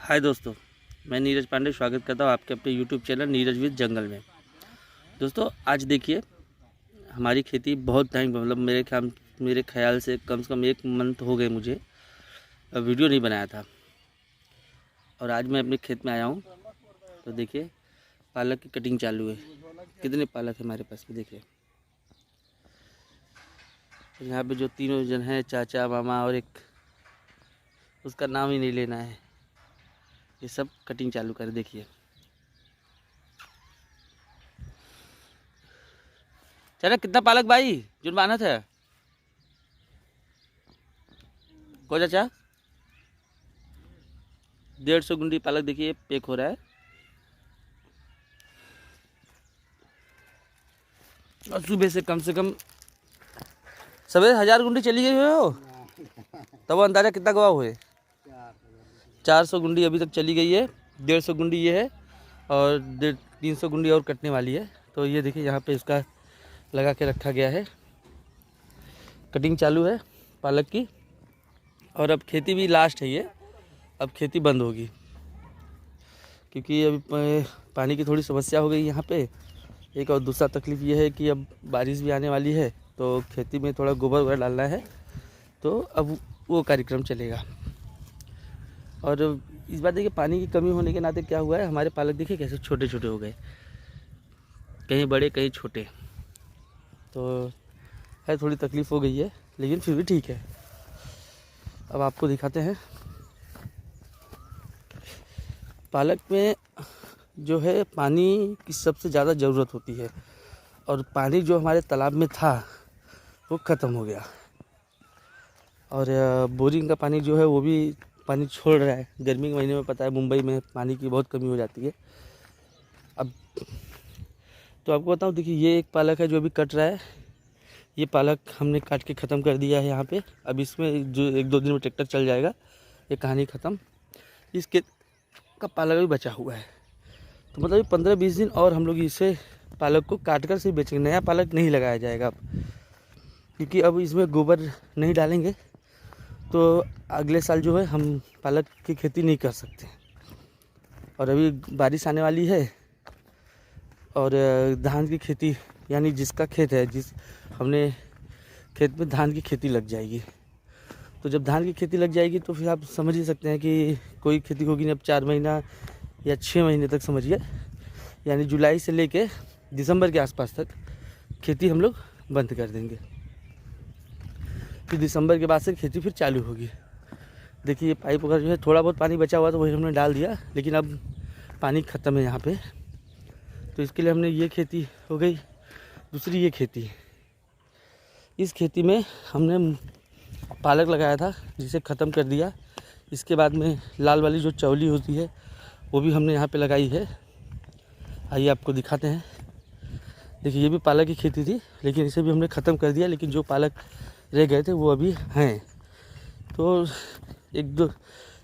हाय दोस्तों, मैं नीरज पांडे स्वागत करता हूँ आपके अपने यूट्यूब चैनल नीरज विद जंगल में। दोस्तों आज देखिए, हमारी खेती बहुत टाइम मतलब मेरे ख्याल से कम 1 मंथ हो गए मुझे वीडियो नहीं बनाया था। और आज मैं अपने खेत में आया हूँ तो देखिए पालक की कटिंग चालू है। कितने पालक है हमारे पास में देखिए। यहाँ पे जो तीनों जन हैं, चाचा मामा और एक उसका नाम ही नहीं लेना है, ये सब कटिंग चालू कर देखिए। चलो कितना पालक भाई जुर्माना था को चाचा? 150 गुंडी पालक देखिए पैक हो रहा है। और सुबह से कम सवेरे 1000 गुंडी चली गई हो तब अंदाजा कितना गवा हुए? 400 गुंडी अभी तक चली गई है। 150 गुंडी ये है और 300 गुंडी और कटने वाली है। तो ये देखिए यहाँ पे इसका लगा के रखा गया है। कटिंग चालू है पालक की। और अब खेती भी लास्ट है ये, अब खेती बंद होगी क्योंकि अभी पानी की थोड़ी समस्या हो गई यहाँ पे। एक और दूसरा तकलीफ़ ये है कि अब बारिश भी आने वाली है तो खेती में थोड़ा गोबर वगैरह डालना है, तो अब वो कार्यक्रम चलेगा। और इस बार देखिए पानी की कमी होने के नाते क्या हुआ है, हमारे पालक देखिए कैसे छोटे छोटे हो गए, कहीं बड़े कहीं छोटे। तो है थोड़ी तकलीफ़ हो गई है लेकिन फिर भी ठीक है। अब आपको दिखाते हैं पालक में जो है पानी की सबसे ज़्यादा ज़रूरत होती है। और पानी जो हमारे तालाब में था वो ख़त्म हो गया और बोरिंग का पानी जो है वो भी पानी छोड़ रहा है। गर्मी के महीने में पता है मुंबई में पानी की बहुत कमी हो जाती है। अब तो आपको बताऊँ, देखिए ये एक पालक है जो अभी कट रहा है। ये पालक हमने काट के ख़त्म कर दिया है यहाँ पे। अब इसमें जो 1-2 दिन में ट्रैक्टर चल जाएगा, ये कहानी ख़त्म। इसके का पालक भी बचा हुआ है, तो मतलब 15-20 दिन और हम लोग इसे पालक को काट कर से बेचेंगे। नया पालक नहीं लगाया जाएगा अब, क्योंकि अब इसमें गोबर नहीं डालेंगे तो अगले साल जो है हम पालक की खेती नहीं कर सकते। और अभी बारिश आने वाली है और धान की खेती, यानी जिसका खेत है, जिस हमने खेत में धान की खेती लग जाएगी। तो जब धान की खेती लग जाएगी तो फिर आप समझ ही सकते हैं कि कोई खेती होगी नहीं अब 4 महीना या 6 महीने तक समझिए, यानी जुलाई से लेके दिसंबर के आसपास तक खेती हम लोग बंद कर देंगे। फिर दिसंबर के बाद से खेती फिर चालू होगी। देखिए ये पाइप वगैरह जो है, थोड़ा बहुत पानी बचा हुआ तो वही हमने डाल दिया, लेकिन अब पानी ख़त्म है यहाँ पे। तो इसके लिए हमने ये खेती हो गई। दूसरी ये खेती, इस खेती में हमने पालक लगाया था जिसे ख़त्म कर दिया। इसके बाद में लाल वाली जो चौली होती है वो भी हमने यहाँ पे लगाई है। आइए आपको दिखाते हैं। देखिए ये भी पालक की खेती थी लेकिन इसे भी हमने ख़त्म कर दिया, लेकिन जो पालक रह गए थे वो अभी हैं। तो 1-2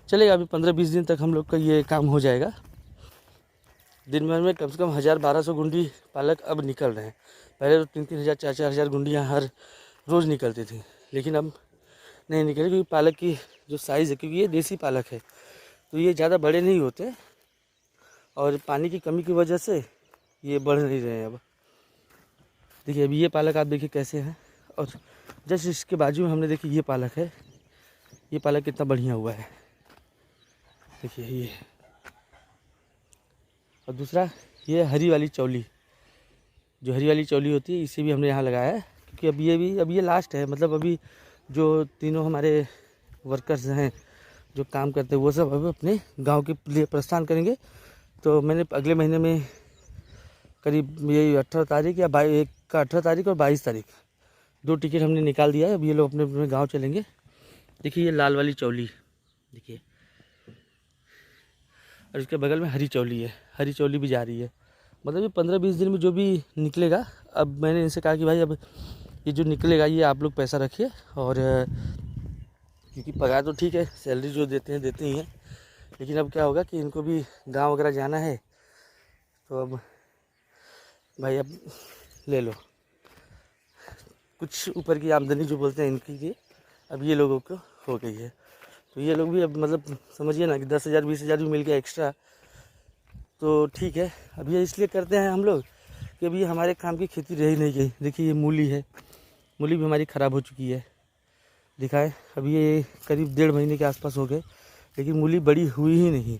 चलेगा, अभी 15-20 दिन तक हम लोग का ये काम हो जाएगा। दिन भर में कम से कम 1000-1200 गुंडी पालक अब निकल रहे हैं। पहले तो 3-3 हज़ार 4-4 हज़ार गुंडियाँ हर रोज़ निकलती थी, लेकिन अब नहीं निकले क्योंकि पालक की जो साइज़ है, क्योंकि ये देसी पालक है तो ये ज़्यादा बड़े नहीं होते और पानी की कमी की वजह से ये बढ़ नहीं रहे हैं अब। देखिए अभी ये पालक आप देखिए कैसे हैं, और जस्ट इसके बाजू में हमने देखिए ये पालक है। ये पालक कितना बढ़िया हुआ है देखिए ये। और दूसरा ये हरी वाली चौली, जो हरी वाली चौली होती है, इसे भी हमने यहाँ लगाया है क्योंकि अब ये लास्ट है। मतलब अभी जो तीनों हमारे वर्कर्स हैं जो काम करते हैं वो सब अब अपने गांव के लिए प्रस्थान करेंगे। तो मैंने अगले महीने में करीब ये 18 तारीख या 18 तारीख और 22 तारीख 2 टिकट हमने निकाल दिया है। अब ये लोग अपने अपने गाँव चलेंगे। देखिए ये लाल वाली चौली देखिए, और इसके बगल में हरी चौली है। हरी चौली भी जा रही है। मतलब ये 15-20 दिन में जो भी निकलेगा, अब मैंने इनसे कहा कि भाई अब ये जो निकलेगा ये आप लोग पैसा रखिए। और क्योंकि पगार तो ठीक है, सैलरी जो देते ही हैं, लेकिन अब क्या होगा कि इनको भी गांव वगैरह जाना है, तो अब भाई अब ले लो। कुछ ऊपर की आमदनी जो बोलते हैं इनकी, अब ये लोगों को हो गई है। तो ये लोग भी अब मतलब समझिए ना कि 10,000 20,000 भी मिल गया एक्स्ट्रा तो ठीक है। अब ये इसलिए करते हैं हम लोग कि अभी हमारे काम की खेती रह ही नहीं गई। देखिए ये मूली है, मूली भी हमारी ख़राब हो चुकी है। दिखाए अभी ये करीब 1.5 महीने के आसपास हो गए, लेकिन मूली बड़ी हुई ही नहीं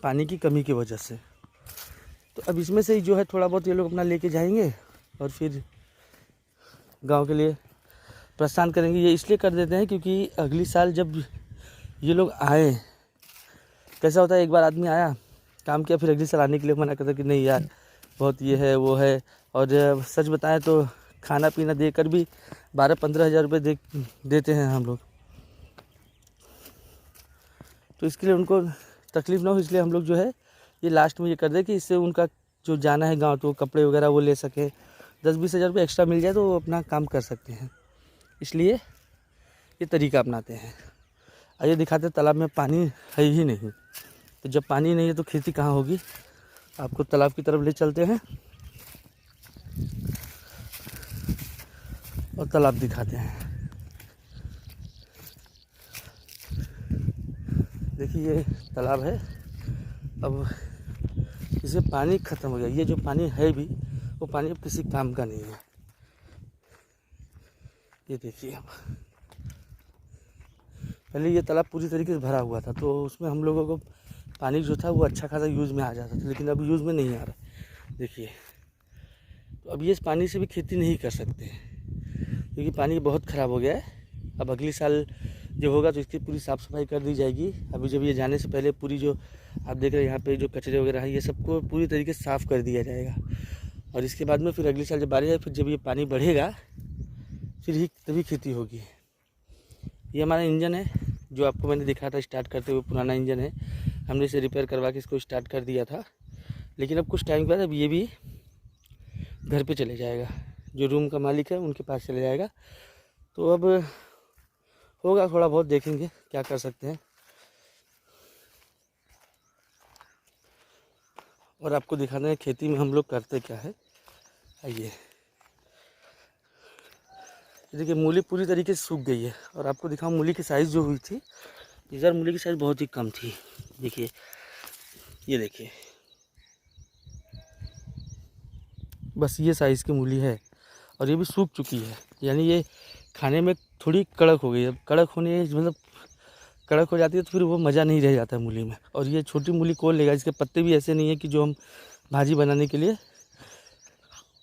पानी की कमी की वजह से। तो अब इसमें से ही जो है थोड़ा बहुत ये लोग अपना लेके जाएंगे और फिर गांव के लिए प्रस्थान करेंगे। ये इसलिए कर देते हैं क्योंकि अगली साल जब ये लोग आए, कैसा होता है, एक बार आदमी आया काम किया, फिर अगली साल आने के लिए मना करता कि नहीं यार बहुत ये है वो है। और सच बताएं तो खाना पीना देकर भी 12-15 हज़ार रुपये देते हैं हम लोग। तो इसके लिए उनको तकलीफ़ ना हो, इसलिए हम लोग जो है ये लास्ट में ये कर दे कि इससे उनका जो जाना है गांव तो कपड़े वगैरह वो ले सके, 10-20 हज़ार रुपये एक्स्ट्रा मिल जाए तो वो अपना काम कर सकते हैं। इसलिए ये तरीका अपनाते हैं। आइए दिखाते हैं, तालाब में पानी है ही नहीं, तो जब पानी नहीं है तो खेती कहाँ होगी। आपको तालाब की तरफ ले चलते हैं और तालाब दिखाते हैं। देखिए ये तालाब है, अब इसमें पानी ख़त्म हो गया। ये जो पानी है भी वो पानी अब किसी काम का नहीं है। ये देखिए अब पहले ये तालाब पूरी तरीके से भरा हुआ था तो उसमें हम लोगों को पानी जो था वो अच्छा खासा यूज़ में आ जाता था, लेकिन अब यूज़ में नहीं आ रहा। देखिए तो अब ये इस पानी से भी खेती नहीं कर सकते क्योंकि पानी बहुत ख़राब हो गया है। अब अगली साल जब होगा तो इसकी पूरी साफ़ सफाई कर दी जाएगी। अभी जब ये जाने से पहले पूरी जो आप देख रहे हैं यहाँ पे जो कचरे वगैरह है ये सबको पूरी तरीके से साफ़ कर दिया जाएगा। और इसके बाद में फिर अगली साल जब बारिश आए, फिर जब ये पानी बढ़ेगा फिर ही तभी खेती होगी। ये हमारा इंजन है जो आपको मैंने दिखा था स्टार्ट करते हुए, पुराना इंजन है। हमने इसे रिपेयर करवा के इसको स्टार्ट कर दिया था, लेकिन अब कुछ टाइम के बाद अब ये भी घर पे चले जाएगा। जो रूम का मालिक है उनके पास चले जाएगा। तो अब होगा थोड़ा बहुत, देखेंगे क्या कर सकते हैं। और आपको दिखाना है खेती में हम लोग करते क्या है। आइए देखिए मूली पूरी तरीके से सूख गई है। और आपको दिखाऊं मूली की साइज़ जो हुई थी, इस बार मूली की साइज़ बहुत ही कम थी। देखिए ये देखिए बस ये साइज़ की मूली है और ये भी सूख चुकी है, यानी ये खाने में थोड़ी कड़क हो गई है। कड़क होने मतलब कड़क हो जाती है तो फिर वो मज़ा नहीं रह जाता मूली में। और ये छोटी मूली कौन लेगा, इसके पत्ते भी ऐसे नहीं है कि जो हम भाजी बनाने के लिए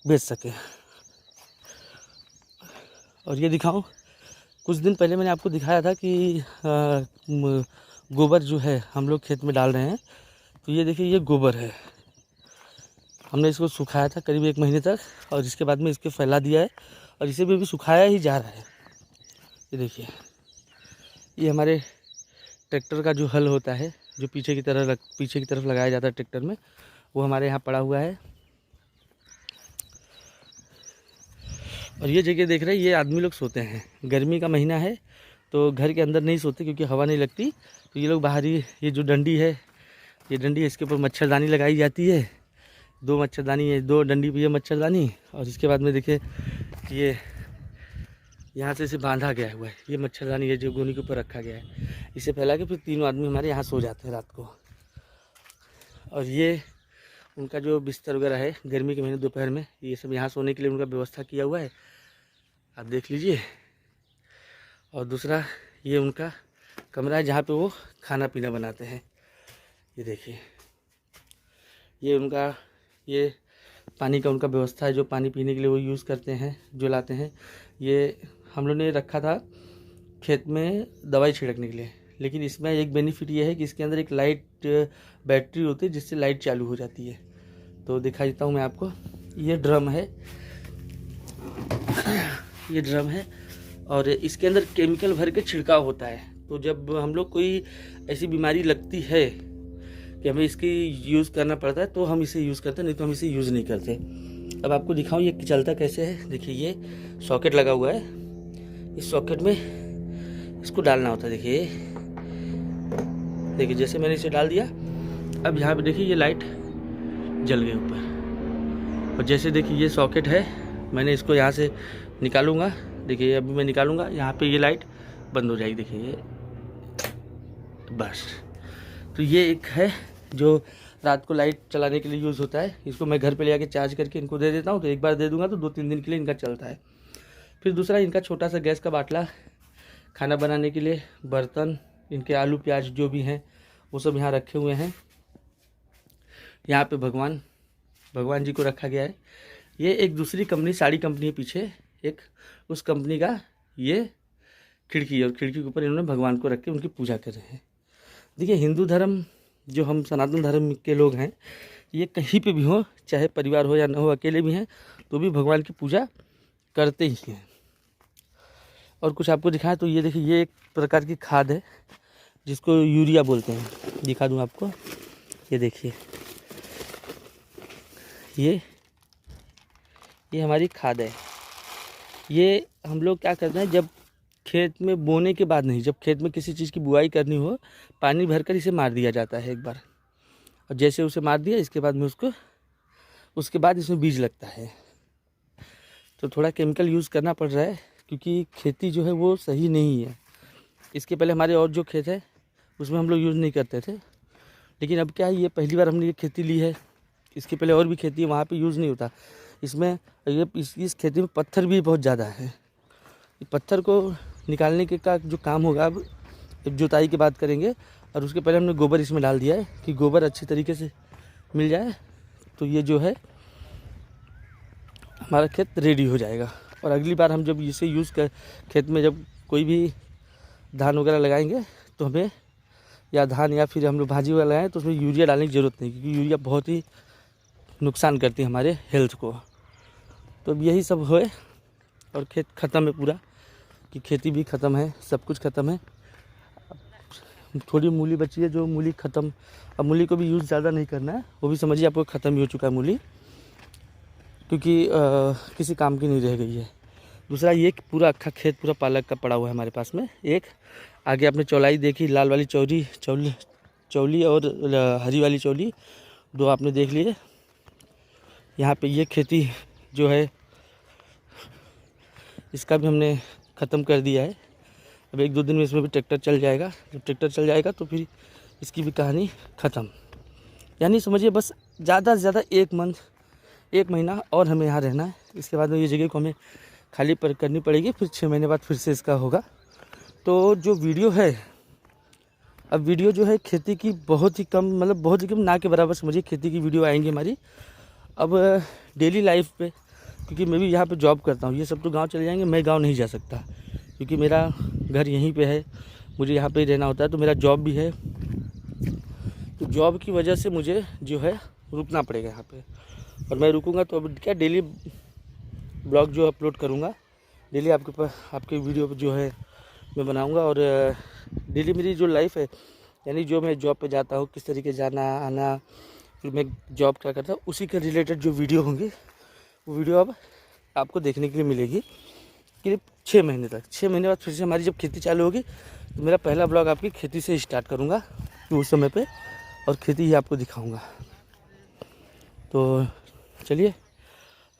बेच सकें। और ये दिखाऊं, कुछ दिन पहले मैंने आपको दिखाया था कि गोबर जो है हम लोग खेत में डाल रहे हैं। तो ये देखिए ये गोबर है, हमने इसको सुखाया था करीब 1 महीने तक और इसके बाद में इसके फैला दिया है और इसे भी सुखाया ही जा रहा है। ये देखिए ये हमारे ट्रैक्टर का जो हल होता है जो पीछे की तरफ लगाया जाता है ट्रैक्टर में, वो हमारे यहाँ पड़ा हुआ है। और ये जगह देख रहे हैं, ये आदमी लोग सोते हैं। गर्मी का महीना है तो घर के अंदर नहीं सोते क्योंकि हवा नहीं लगती, तो ये लोग बाहर ही, ये जो डंडी है ये डंडी है, इसके ऊपर मच्छरदानी लगाई जाती है। 2 मच्छरदानी है, 2 डंडी भी है मच्छरदानी। और इसके बाद में देखिए ये यहाँ से इसे बांधा गया हुआ है, ये मच्छरदानी है जो गोनी के ऊपर रखा गया है। इसे फैला के फिर तीनों आदमी हमारे यहाँ सो जाते हैं रात को। और ये उनका जो बिस्तर वगैरह है गर्मी के महीने दोपहर में, ये सब यहाँ सोने के लिए उनका व्यवस्था किया हुआ है, आप देख लीजिए। और दूसरा ये उनका कमरा है जहाँ पे वो खाना पीना बनाते हैं। ये देखिए ये उनका, ये पानी का उनका व्यवस्था है, जो पानी पीने के लिए वो यूज़ करते हैं, जो लाते हैं। ये हम लोग ने रखा था खेत में दवाई छिड़कने के लिए, लेकिन इसमें एक बेनिफिट ये है कि इसके अंदर एक लाइट बैटरी होती है जिससे लाइट चालू हो जाती है। तो दिखा देता हूँ मैं आपको, ये ड्रम है, ये ड्रम है और इसके अंदर केमिकल भर के छिड़काव होता है। तो जब हम लोग कोई ऐसी बीमारी लगती है कि हमें इसकी यूज़ करना पड़ता है तो हम इसे यूज़ करते हैं, नहीं तो हम इसे यूज़ नहीं करते। अब आपको दिखाऊं ये चलता कैसे है। देखिए ये सॉकेट लगा हुआ है, इस सॉकेट में इसको डालना होता है। देखिए जैसे मैंने इसे डाल दिया, अब यहाँ पे देखिए ये लाइट जल गई ऊपर। और जैसे देखिए ये सॉकेट है, मैंने इसको यहाँ से निकालूंगा, देखिए अभी मैं निकालूंगा, यहाँ पे ये लाइट बंद हो जाएगी। देखिए बस। तो ये एक है जो रात को लाइट चलाने के लिए यूज़ होता है। इसको मैं घर पे ले आके चार्ज करके इनको दे देता हूँ, तो एक बार दे दूँगा तो 2-3 दिन के लिए इनका चलता है। फिर दूसरा इनका छोटा सा गैस का बाटला, खाना बनाने के लिए, बर्तन, इनके आलू प्याज जो भी हैं वो सब यहाँ रखे हुए हैं। यहाँ पे भगवान जी को रखा गया है। ये एक दूसरी कंपनी, साड़ी कंपनी है पीछे एक, उस कंपनी का ये खिड़की है, और खिड़की के ऊपर इन्होंने भगवान को रख के उनकी पूजा कर रहे हैं। देखिए, हिंदू धर्म जो हम सनातन धर्म के लोग हैं, ये कहीं पे भी हो, चाहे परिवार हो या ना हो, अकेले भी हैं तो भी भगवान की पूजा करते ही हैं। और कुछ आपको दिखाएं तो ये देखिए, ये एक प्रकार की खाद है जिसको यूरिया बोलते हैं। दिखा दूं आपको, ये देखिए, ये हमारी खाद है। ये हम लोग क्या करते हैं, जब खेत में बोने के बाद नहीं, जब खेत में किसी चीज़ की बुआई करनी हो, पानी भरकर इसे मार दिया जाता है एक बार, और जैसे उसे मार दिया इसके बाद में उसके बाद इसमें बीज लगता है। तो थोड़ा केमिकल यूज़ करना पड़ रहा है क्योंकि खेती जो है वो सही नहीं है। इसके पहले हमारे और जो खेत है उसमें हम लोग यूज़ नहीं करते थे, लेकिन अब क्या है, ये पहली बार हमने ये खेती ली है। इसके पहले और भी खेती है, वहाँ पे यूज़ नहीं होता। इसमें इस खेती में पत्थर भी बहुत ज़्यादा है। पत्थर को निकालने के का जो काम होगा, अब जुताई की बात करेंगे, और उसके पहले हमने गोबर इसमें डाल दिया है कि गोबर अच्छी तरीके से मिल जाए, तो ये जो है हमारा खेत रेडी हो जाएगा। और अगली बार हम जब इसे यूज़ कर खेत में जब कोई भी धान वगैरह लगाएंगे तो हमें, या धान या फिर हम लोग भाजी वगैरह लगाएं, तो उसमें यूरिया डालने की ज़रूरत नहीं, क्योंकि यूरिया बहुत ही नुकसान करती है हमारे हेल्थ को। तो अब यही सब है, और खेत ख़त्म है पूरा, कि खेती भी ख़त्म है, सब कुछ ख़त्म है। थोड़ी मूली बची है, जो मूली ख़त्म, अब मूली को भी यूज़ ज़्यादा नहीं करना है, वो भी समझिए आपको ख़त्म ही हो चुका है मूली, क्योंकि किसी काम की नहीं रह गई है। दूसरा, ये पूरा अक्खा खेत पूरा पालक का पड़ा हुआ है हमारे पास में। एक आगे आपने चौलाई देखी, लाल वाली चौली और हरी वाली चौली, दो आपने देख लिए। यहाँ पे ये खेती जो है इसका भी हमने ख़त्म कर दिया है। अब 1-2 दिन में इसमें भी ट्रैक्टर चल जाएगा। जब ट्रैक्टर चल जाएगा तो फिर इसकी भी कहानी ख़त्म। यानी समझिए बस ज़्यादा से ज़्यादा 1 महीना और हमें यहाँ रहना है। इसके बाद में ये जगह को हमें खाली करनी पड़ेगी, फिर 6 महीने बाद फिर से इसका होगा। तो जो वीडियो है, अब वीडियो जो है खेती की बहुत ही कम, मतलब बहुत ही कम, ना के बराबर समझिए खेती की वीडियो आएंगी हमारी। अब डेली लाइफ पे, क्योंकि मैं भी यहाँ पे जॉब करता हूँ, ये सब तो गांव चले जाएंगे, मैं गांव नहीं जा सकता क्योंकि मेरा घर यहीं पे है, मुझे यहाँ पे ही रहना होता है। तो मेरा जॉब भी है, तो जॉब की वजह से मुझे जो है रुकना पड़ेगा यहाँ पे, और मैं रुकूँगा तो अब क्या, डेली ब्लॉग जो अपलोड करूँगा, डेली आपके पास आपके वीडियो जो है मैं बनाऊँगा। और डेली मेरी जो लाइफ है, यानी जो मैं जॉब पे जाता हूँ, किस तरीके जाना आना, फिर मैं जॉब क्या करता हूँ, उसी के रिलेटेड जो वीडियो होंगी, वो वीडियो अब आपको देखने के लिए मिलेगी करीब 6 महीने तक। 6 महीने बाद फिर से हमारी जब खेती चालू होगी, तो मेरा पहला ब्लॉग आपकी खेती से स्टार्ट करूँगा, तो उस समय पे, और खेती ही आपको दिखाऊँगा। तो चलिए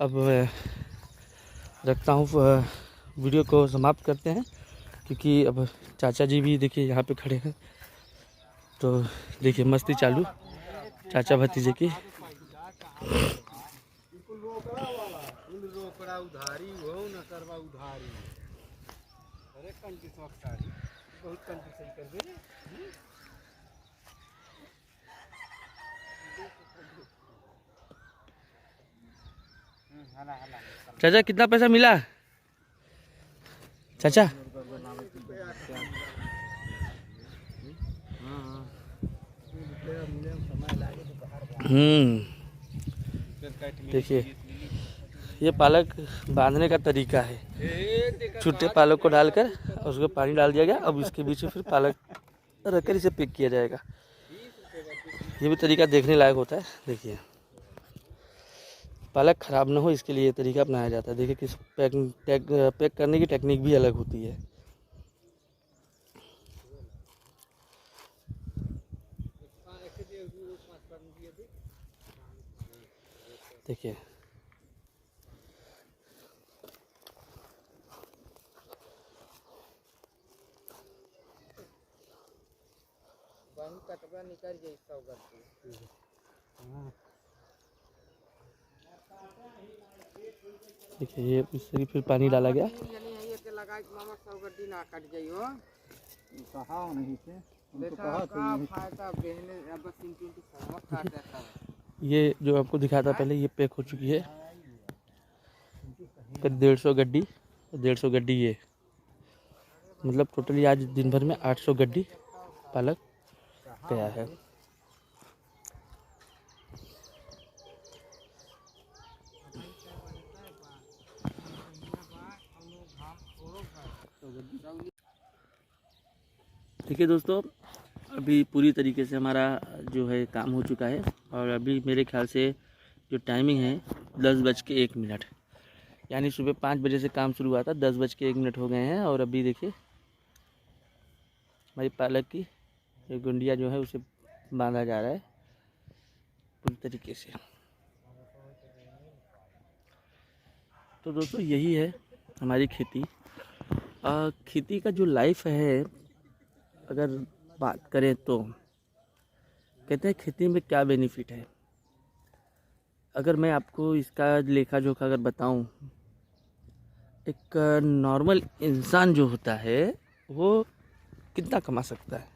अब रखता हूँ, वीडियो को समाप्त करते हैं, क्योंकि अब चाचा जी भी देखिए यहाँ पे खड़े हैं। तो देखिए मस्ती चालू चाचा भतीजे की। चाचा कितना पैसा मिला चाचा? देखिए ये पालक बांधने का तरीका है। छुट्टे पालक को डालकर और उसको पानी डाल दिया गया। अब इसके बीच में फिर पालक रखकर इसे पैक किया जाएगा। ये भी तरीका देखने लायक होता है। देखिए पालक ख़राब ना हो इसके लिए ये तरीका अपनाया जाता है। देखिए किस पैक करने की टेक्निक भी अलग होती है। देखिए देखिए ये इस तरीके फिर पानी डाला गया। ये जो आपको दिखाया था पहले, ये पैक हो चुकी है 150 गड्डी। 150 गड्डी ये मतलब टोटली आज दिन भर में 800 गड्डी पालक गया है। देखिए दोस्तों, अभी पूरी तरीके से हमारा जो है काम हो चुका है और अभी मेरे ख्याल से जो टाइमिंग है 10:01, यानी सुबह 5 बजे से काम शुरू हुआ था, 10:01 हो गए हैं। और अभी देखिए हमारी पालक की एक गुंडिया जो है उसे बांधा जा रहा है पूरी तरीके से। तो दोस्तों यही है हमारी खेती। खेती का जो लाइफ है, अगर बात करें तो कहते हैं खेती में क्या बेनिफिट है। अगर मैं आपको इसका लेखा जोखा अगर बताऊं, एक नॉर्मल इंसान जो होता है वो कितना कमा सकता है,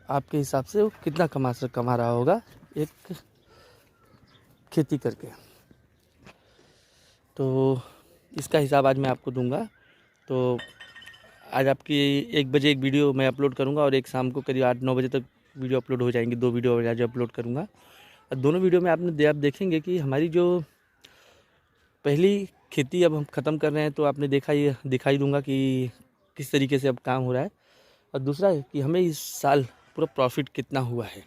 आपके हिसाब से वो कितना कमा रहा होगा एक खेती करके। तो इसका हिसाब आज मैं आपको दूंगा। तो आज आपकी 1 बजे एक वीडियो मैं अपलोड करूंगा और एक शाम को करीब 8-9 बजे तक वीडियो अपलोड हो जाएंगी। 2 वीडियो आज अपलोड करूंगा और दोनों वीडियो में आप देखेंगे कि हमारी जो पहली खेती अब हम ख़त्म कर रहे हैं, तो आपने दिखाई दूंगा कि किस तरीके से अब काम हो रहा है। और दूसरा कि हमें इस साल पूरा प्रॉफिट कितना हुआ है,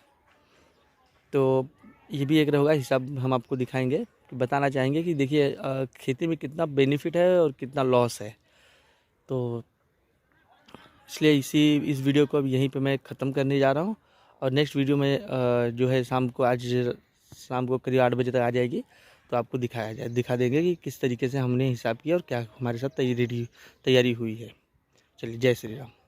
तो ये भी एक रहेगा हिसाब हम आपको दिखाएंगे। कि बताना चाहेंगे कि देखिए खेती में कितना बेनिफिट है और कितना लॉस है। तो इसलिए इस वीडियो को अब यहीं पे मैं ख़त्म करने जा रहा हूँ और नेक्स्ट वीडियो में जो है आज शाम को करीब 8 बजे तक आ जाएगी। तो आपको दिखा देंगे कि किस तरीके से हमने हिसाब किया और क्या हमारे साथ तैयारी हुई है। चलिए, जय श्री राम।